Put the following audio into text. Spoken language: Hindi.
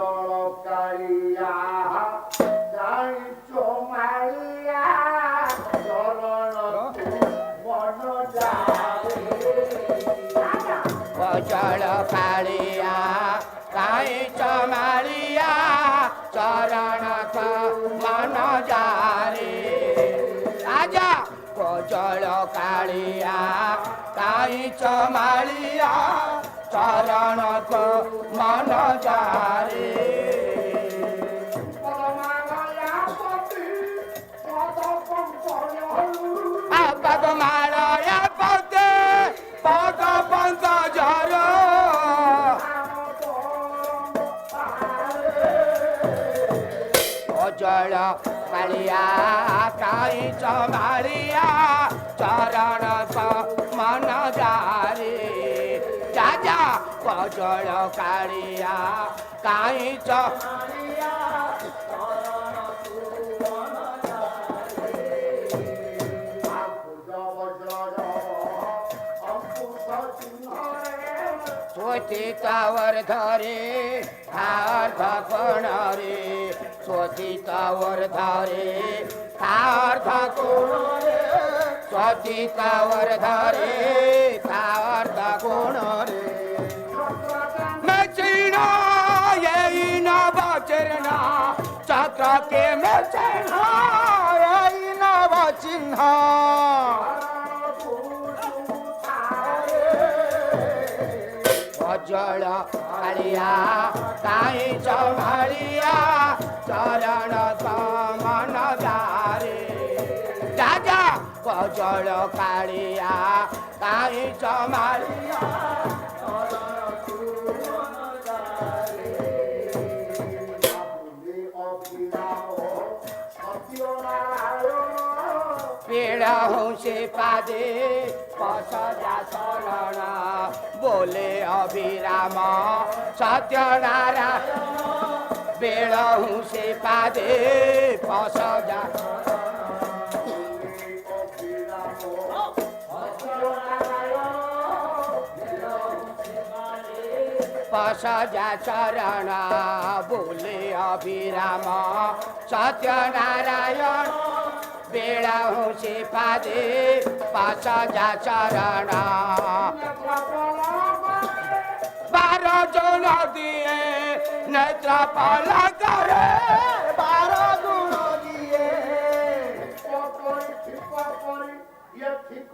জলকারিয়া যাই চমারিয়া চরণ মন যাবে জল কালিয়া কাই চমালিয়া চরণ মন যারে রাজা জল কালিয়া কাই চমালিয়া চরণ মন যারে পদমালয়া পতে পদ পঙ্ক জর জল কালিয়া কাই চমালিয়া চরণ মন যারে রাজা জল কালিয়া কাই চমালিয়া स्वचितावर धरे अर्ध कोण रे स्वचितावर धरे अर्ध कोण रे स्वचितावर धरे अर्ध कोण रे मेचिना येईन बचरना चक्र के मेचिना येईन बचिन्हा जल कालिया काई चमालिया चरण मन जारे राजा जल कालिया काई चमालिया पीड़ा हूँ से पादे पसजा शरण बोले अभिराम सत्यनारायण बेड़ हूँ से पादे पसजा पसजा चरण बोले अभिराम सत्यनारायण बेड़ा हूँ से पादे पसजा चरण बारह जन दिए नेत्र पला करे बारह गुण दिए ये ठीक